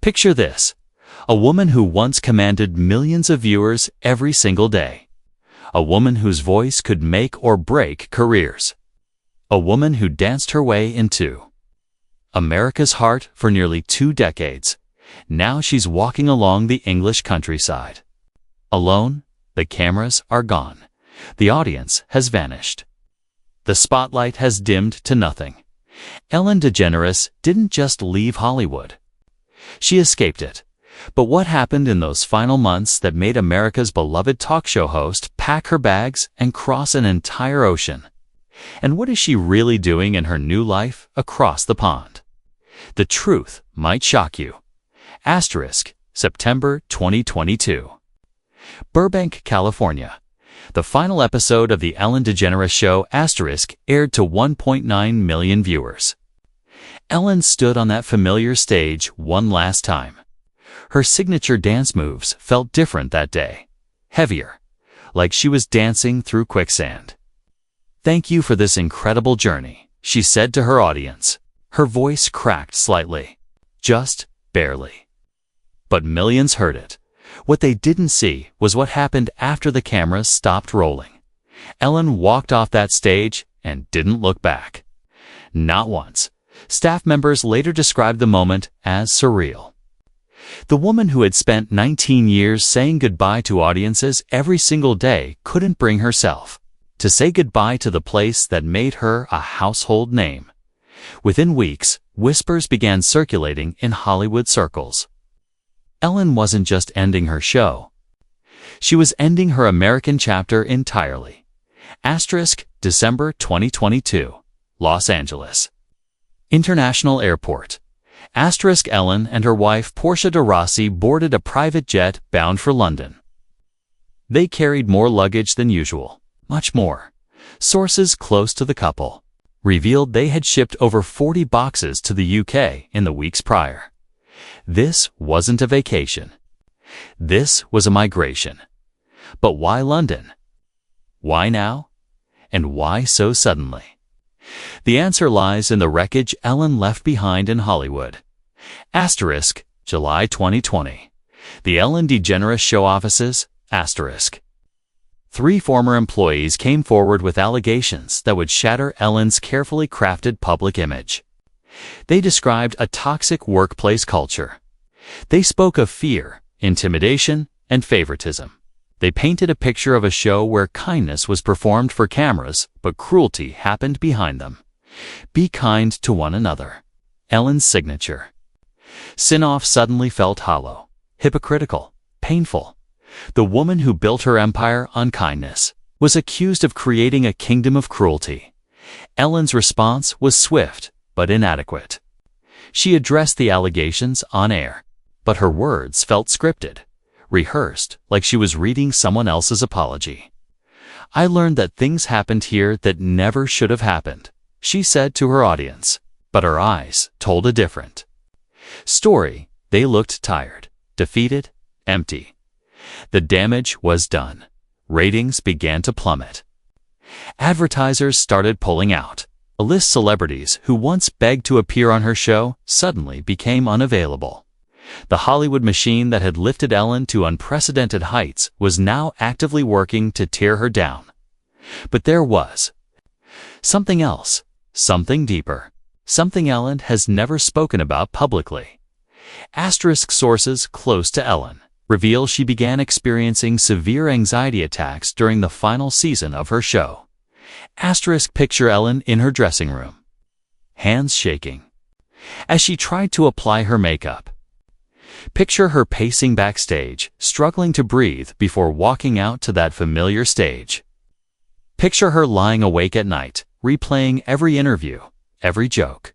Picture this: a woman who once commanded millions of viewers every single day. A woman whose voice could make or break careers. A woman who danced her way into America's heart for nearly 2 decades. Now she's walking along the English countryside. Alone, the cameras are gone. The audience has vanished. The spotlight has dimmed to nothing. Ellen DeGeneres didn't just leave Hollywood. She escaped it. But what happened in those final months that made America's beloved talk show host pack her bags and cross an entire ocean? And what is she really doing in her new life across the pond? The truth might shock you. September 2022. Burbank, California. The final episode of The Ellen DeGeneres Show aired to 1.9 million viewers. Ellen stood on that familiar stage one last time. Her signature dance moves felt different that day. Heavier, like she was dancing through quicksand. "Thank you for this incredible journey," she said to her audience. Her voice cracked slightly. Just barely. But millions heard it. What they didn't see was what happened after the cameras stopped rolling. Ellen walked off that stage and didn't look back. Not once. Staff members later described the moment as surreal. The woman who had spent 19 years saying goodbye to audiences every single day couldn't bring herself to say goodbye to the place that made her a household name. Within weeks, whispers began circulating in Hollywood circles. Ellen wasn't just ending her show. She was ending her American chapter entirely. December 2022, Los Angeles International Airport. Ellen and her wife Portia de Rossi boarded a private jet bound for London. They carried more luggage than usual, much more. Sources close to the couple revealed they had shipped over 40 boxes to the UK in the weeks prior. This wasn't a vacation. This was a migration. But why London? Why now? And why so suddenly? The answer lies in the wreckage Ellen left behind in Hollywood. July 2020. The Ellen DeGeneres Show offices. 3 former employees came forward with allegations that would shatter Ellen's carefully crafted public image. They described a toxic workplace culture. They spoke of fear, intimidation, and favoritism. They painted a picture of a show where kindness was performed for cameras, but cruelty happened behind them. Be kind to one another. Ellen's signature. Sinoff suddenly felt hollow, hypocritical, painful. The woman who built her empire on kindness was accused of creating a kingdom of cruelty. Ellen's response was swift, but inadequate. She addressed the allegations on air, but her words felt scripted, rehearsed like she was reading someone else's apology. "I learned that things happened here that never should have happened," she said to her audience, but her eyes told a different story. They looked tired, defeated, empty. The damage was done. Ratings began to plummet. Advertisers started pulling out. A-list celebrities who once begged to appear on her show suddenly became unavailable. The Hollywood machine that had lifted Ellen to unprecedented heights was now actively working to tear her down. But there was something else, something deeper, something Ellen has never spoken about publicly. Sources close to Ellen reveal she began experiencing severe anxiety attacks during the final season of her show. Picture Ellen in her dressing room, hands shaking, as she tried to apply her makeup. Picture her pacing backstage, struggling to breathe before walking out to that familiar stage. Picture her lying awake at night, replaying every interview, every joke,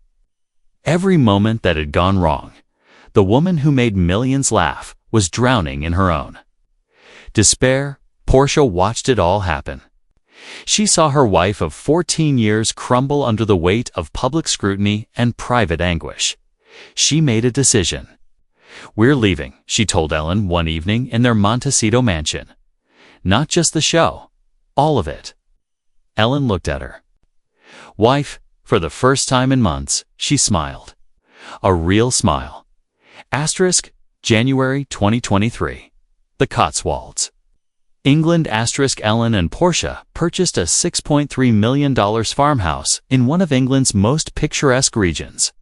every moment that had gone wrong. The woman who made millions laugh was drowning in her own despair. Portia watched it all happen. She saw her wife of 14 years crumble under the weight of public scrutiny and private anguish. She made a decision. "We're leaving," she told Ellen one evening in their Montecito mansion. "Not just the show, all of it." Ellen looked at her wife. For the first time in months, she smiled. A real smile. Asterisk, January 2023. The Cotswolds. England. Asterisk, Ellen and Portia purchased a $6.3 million farmhouse in one of England's most picturesque regions.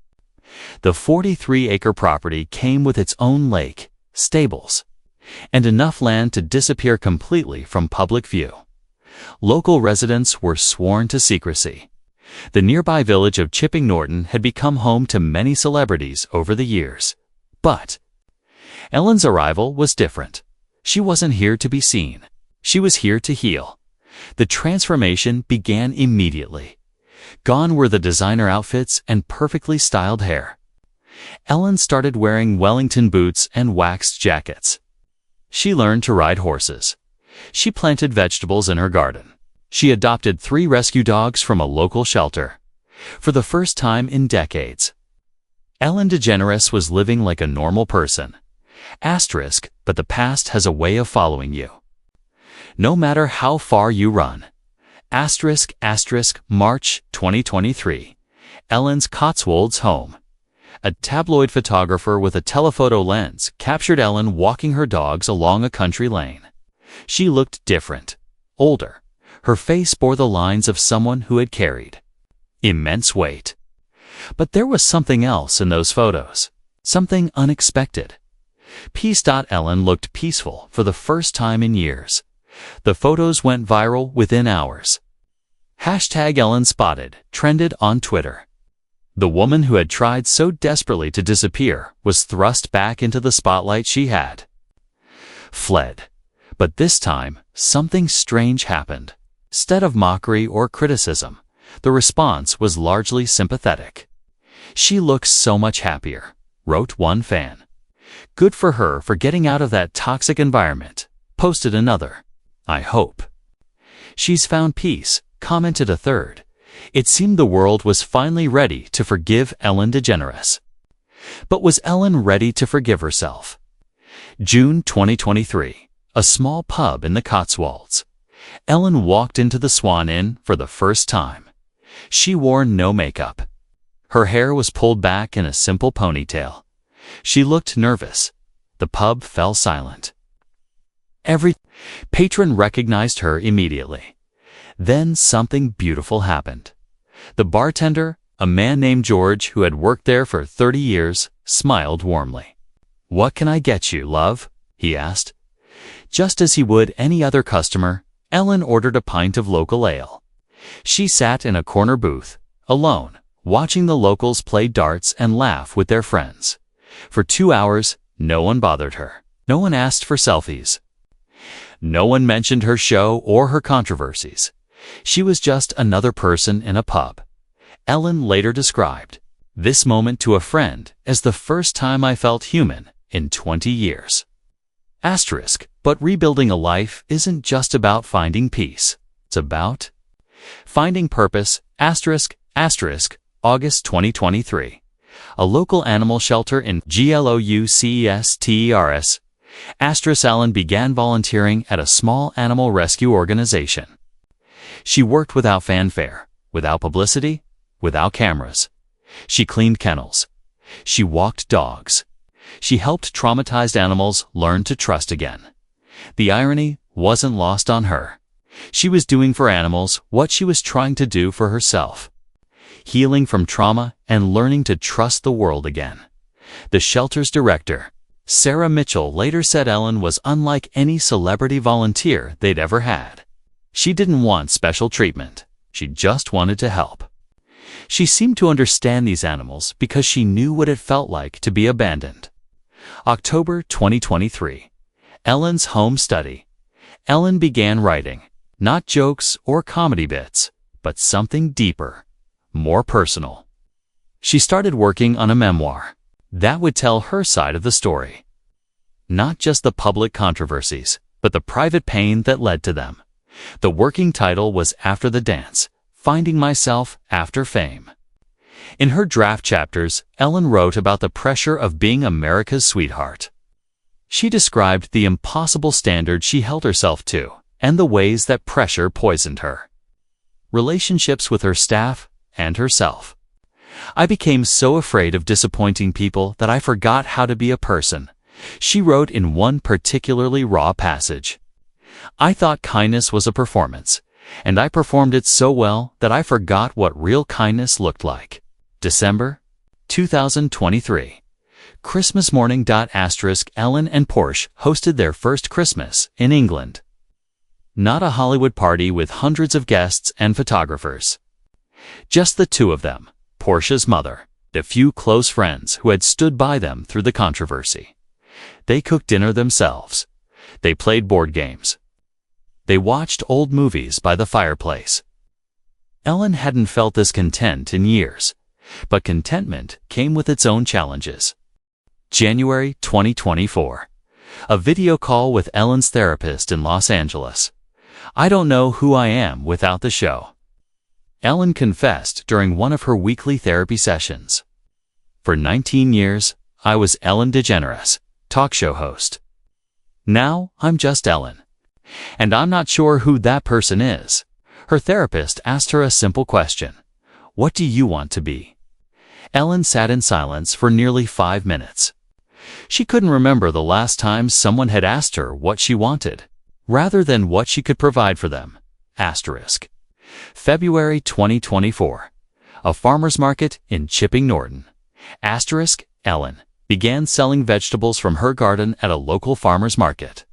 The 43-acre property came with its own lake, stables, and enough land to disappear completely from public view. Local residents were sworn to secrecy. The nearby village of Chipping Norton had become home to many celebrities over the years. But Ellen's arrival was different. She wasn't here to be seen. She was here to heal. The transformation began immediately. Gone were the designer outfits and perfectly styled hair. Ellen started wearing Wellington boots and waxed jackets. She learned to ride horses. She planted vegetables in her garden. She adopted 3 rescue dogs from a local shelter. For the first time in decades, Ellen DeGeneres was living like a normal person. Asterisk, but the past has a way of following you, no matter how far you run. Asterisk, asterisk, March 2023. Ellen's Cotswolds home. A tabloid photographer with a telephoto lens captured Ellen walking her dogs along a country lane. She looked different, older. Her face bore the lines of someone who had carried immense weight. But there was something else in those photos, something unexpected. Ellen looked peaceful for the first time in years. The photos went viral within hours. #Ellen Spotted trended on Twitter. The woman who had tried so desperately to disappear was thrust back into the spotlight. She had fled. But this time, something strange happened. Instead of mockery or criticism, the response was largely sympathetic. "She looks so much happier," wrote one fan. "Good for her for getting out of that toxic environment," posted another. "I hope she's found peace," commented a third. It seemed the world was finally ready to forgive Ellen DeGeneres. But was Ellen ready to forgive herself? June 2023. A small pub in the Cotswolds. Ellen walked into the Swan Inn for the first time. She wore no makeup. Her hair was pulled back in a simple ponytail. She looked nervous. The pub fell silent. Every patron recognized her immediately. Then something beautiful happened. The bartender, a man named George who had worked there for 30 years, smiled warmly. "What can I get you, love?" he asked. Just as he would any other customer, Ellen ordered a pint of local ale. She sat in a corner booth, alone, watching the locals play darts and laugh with their friends. For 2 hours, no one bothered her. No one asked for selfies. No one mentioned her show or her controversies. She was just another person in a pub. Ellen later described this moment to a friend as the first time I felt human in 20 years. Asterisk, but rebuilding a life isn't just about finding peace. It's about finding purpose. Asterisk, asterisk, August 2023. A local animal shelter in Gloucesters. Asterisk Ellen began volunteering at a small animal rescue organization. She worked without fanfare, without publicity, without cameras. She cleaned kennels. She walked dogs. She helped traumatized animals learn to trust again. The irony wasn't lost on her. She was doing for animals what she was trying to do for herself. Healing from trauma and learning to trust the world again. The shelter's director, Sarah Mitchell, later said Ellen was unlike any celebrity volunteer they'd ever had. She didn't want special treatment. She just wanted to help. She seemed to understand these animals because she knew what it felt like to be abandoned. October 2023. Ellen's home study. Ellen began writing, not jokes or comedy bits, but something deeper, more personal. She started working on a memoir that would tell her side of the story. Not just the public controversies, but the private pain that led to them. The working title was After the Dance, Finding Myself After Fame. In her draft chapters, Ellen wrote about the pressure of being America's sweetheart. She described the impossible standard she held herself to, and the ways that pressure poisoned her relationships with her staff and herself. I became so afraid of disappointing people that I forgot how to be a person, she wrote in one particularly raw passage. I thought kindness was a performance, and I performed it so well that I forgot what real kindness looked like. December 2023. Christmas morning. Ellen and Porsche hosted their first Christmas in England. Not a Hollywood party with hundreds of guests and photographers. Just the two of them, Porsche's mother, a few close friends who had stood by them through the controversy. They cooked dinner themselves. They played board games. They watched old movies by the fireplace. Ellen hadn't felt this content in years, but contentment came with its own challenges. January 2024. A video call with Ellen's therapist in Los Angeles. I don't know who I am without the show. Ellen confessed during one of her weekly therapy sessions. For 19 years, I was Ellen DeGeneres, talk show host. Now, I'm just Ellen. And I'm not sure who that person is. Her therapist asked her a simple question. What do you want to be? Ellen sat in silence for nearly 5 minutes. She couldn't remember the last time someone had asked her what she wanted, rather than what she could provide for them. February 2024. A farmer's market in Chipping Norton. Ellen began selling vegetables from her garden at a local farmer's market.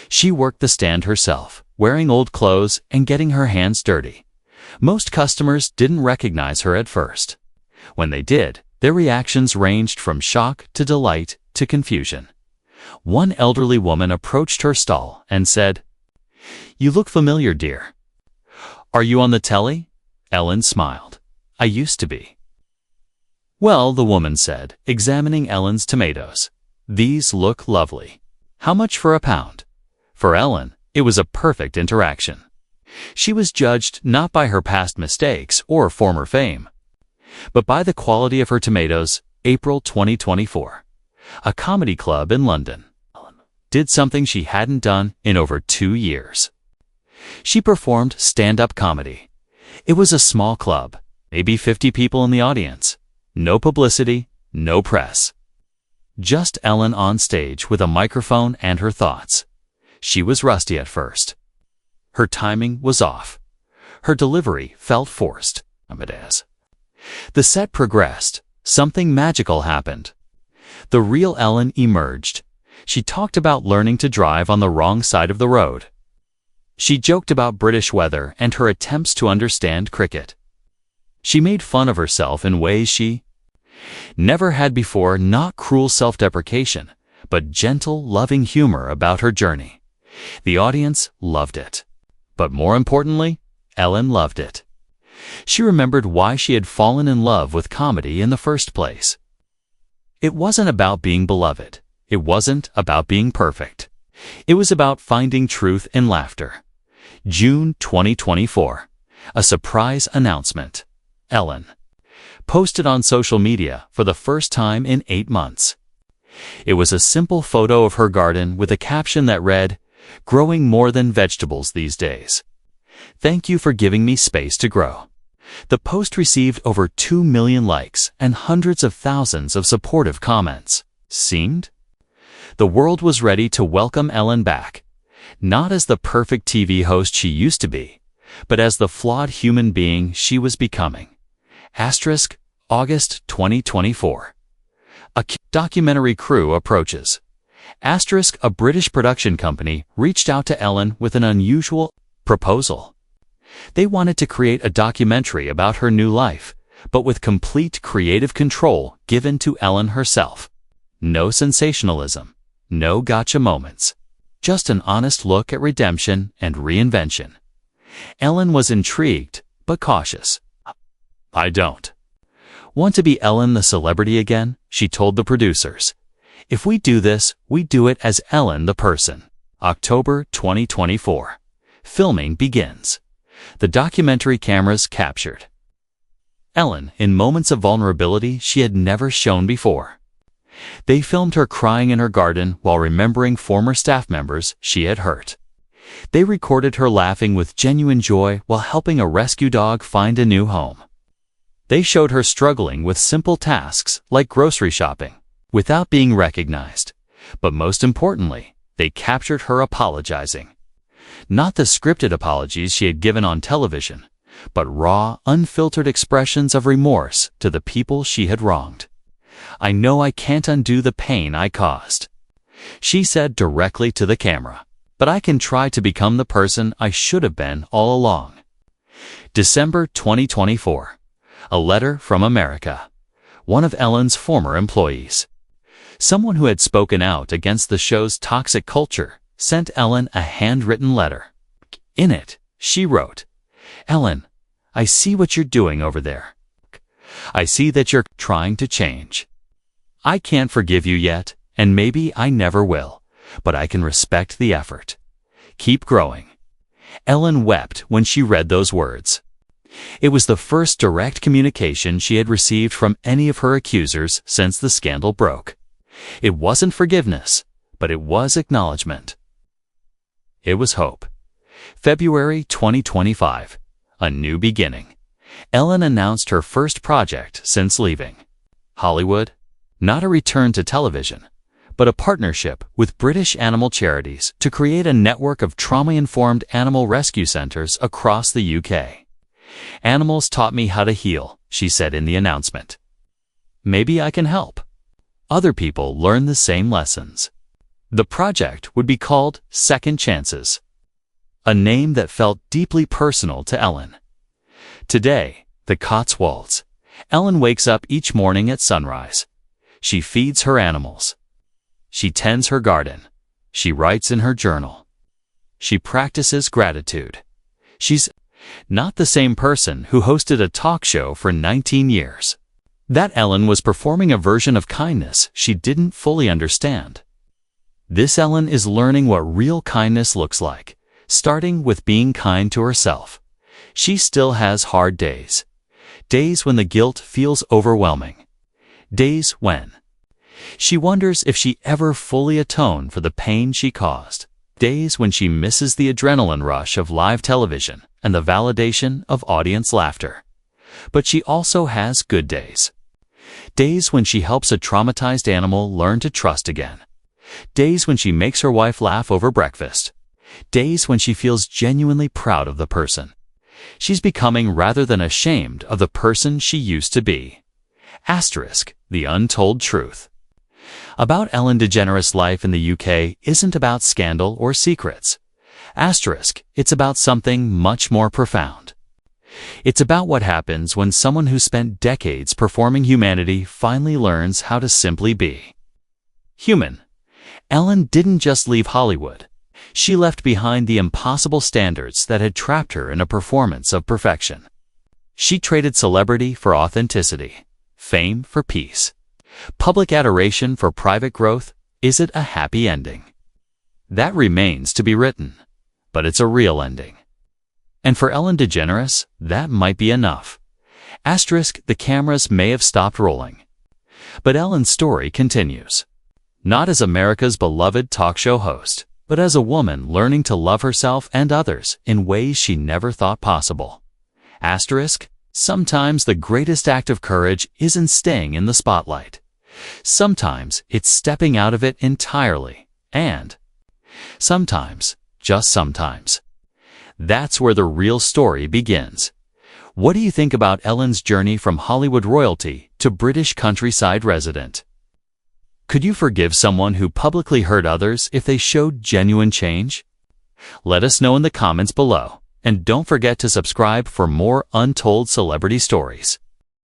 She worked the stand herself, wearing old clothes and getting her hands dirty. Most customers didn't recognize her at first. When they did, their reactions ranged from shock to delight to confusion. One elderly woman approached her stall and said, "You look familiar, dear." "Are you on the telly?" Ellen smiled. "I used to be." "Well," the woman said, examining Ellen's tomatoes, "these look lovely. How much for a pound?" For Ellen, it was a perfect interaction. She was judged not by her past mistakes or former fame, but by the quality of her tomatoes. April 2024. A comedy club in London. Ellen did something she hadn't done in over 2 years. She performed stand-up comedy. It was a small club, maybe 50 people in the audience. No publicity, no press. Just Ellen on stage with a microphone and her thoughts. She was rusty at first. Her timing was off. Her delivery felt forced. The set progressed. Something magical happened. The real Ellen emerged. She talked about learning to drive on the wrong side of the road. She joked about British weather and her attempts to understand cricket. She made fun of herself in ways she never had before. Not cruel self-deprecation, but gentle, loving humor about her journey. The audience loved it. But more importantly, Ellen loved it. She remembered why she had fallen in love with comedy in the first place. It wasn't about being beloved. It wasn't about being perfect. It was about finding truth in laughter. June 2024. A surprise announcement. Ellen posted on social media for the first time in 8 months. It was a simple photo of her garden with a caption that read, "Growing more than vegetables these days. Thank you for giving me space to grow." The post received over 2 million likes and hundreds of thousands of supportive comments. Seemed? The world was ready to welcome Ellen back, not as the perfect TV host she used to be, but as the flawed human being she was becoming. August 2024. A documentary crew approaches. A British production company reached out to Ellen with an unusual proposal. They wanted to create a documentary about her new life, but with complete creative control given to Ellen herself. No sensationalism, no gotcha moments, just an honest look at redemption and reinvention. Ellen was intrigued, but cautious. "I don't want to be Ellen the celebrity again," she told the producers. "If we do this, we do it as Ellen the person." October 2024. Filming begins. The documentary cameras captured Ellen in moments of vulnerability she had never shown before. They filmed her crying in her garden while remembering former staff members she had hurt. They recorded her laughing with genuine joy while helping a rescue dog find a new home. They showed her struggling with simple tasks like grocery shopping without being recognized. But most importantly, they captured her apologizing. Not the scripted apologies she had given on television, but raw, unfiltered expressions of remorse to the people she had wronged. "I know I can't undo the pain I caused," she said directly to the camera, "but I can try to become the person I should have been all along." December 2024. A letter from America. One of Ellen's former employees. Someone who had spoken out against the show's toxic culture sent Ellen a handwritten letter. In it, she wrote, "Ellen, I see what you're doing over there. I see that you're trying to change. I can't forgive you yet, and maybe I never will, but I can respect the effort. Keep growing." Ellen wept when she read those words. It was the first direct communication she had received from any of her accusers since the scandal broke. It wasn't forgiveness, but it was acknowledgement. It was hope. February 2025. A new beginning. Ellen announced her first project since leaving Hollywood. Not a return to television, but a partnership with British animal charities to create a network of trauma-informed animal rescue centers across the UK. "Animals taught me how to heal," she said in the announcement. "Maybe I can help other people learn the same lessons." The project would be called Second Chances, a name that felt deeply personal to Ellen. Today, the Cotswolds. Ellen wakes up each morning at sunrise. She feeds her animals. She tends her garden. She writes in her journal. She practices gratitude. She's not the same person who hosted a talk show for 19 years. That Ellen was performing a version of kindness she didn't fully understand. This Ellen is learning what real kindness looks like, starting with being kind to herself. She still has hard days. Days when the guilt feels overwhelming. Days when she wonders if she ever fully atoned for the pain she caused. Days when she misses the adrenaline rush of live television and the validation of audience laughter. But she also has good days. Days when she helps a traumatized animal learn to trust again. Days when she makes her wife laugh over breakfast. Days when she feels genuinely proud of the person she's becoming rather than ashamed of the person she used to be. Asterisk, the untold truth. About Ellen DeGeneres' life in the UK isn't about scandal or secrets. Asterisk, it's about something much more profound. It's about what happens when someone who spent decades performing humanity finally learns how to simply be human. Ellen didn't just leave Hollywood. She left behind the impossible standards that had trapped her in a performance of perfection. She traded celebrity for authenticity, fame for peace, public adoration for private growth. Is it a happy ending? That remains to be written, but it's a real ending. And for Ellen DeGeneres, that might be enough. Asterisk, the cameras may have stopped rolling. But Ellen's story continues. Not as America's beloved talk show host, but as a woman learning to love herself and others in ways she never thought possible. Asterisk, sometimes the greatest act of courage isn't staying in the spotlight. Sometimes it's stepping out of it entirely, and sometimes, just sometimes, that's where the real story begins. What do you think about Ellen's journey from Hollywood royalty to British countryside resident? Could you forgive someone who publicly hurt others if they showed genuine change? Let us know in the comments below, and don't forget to subscribe for more untold celebrity stories.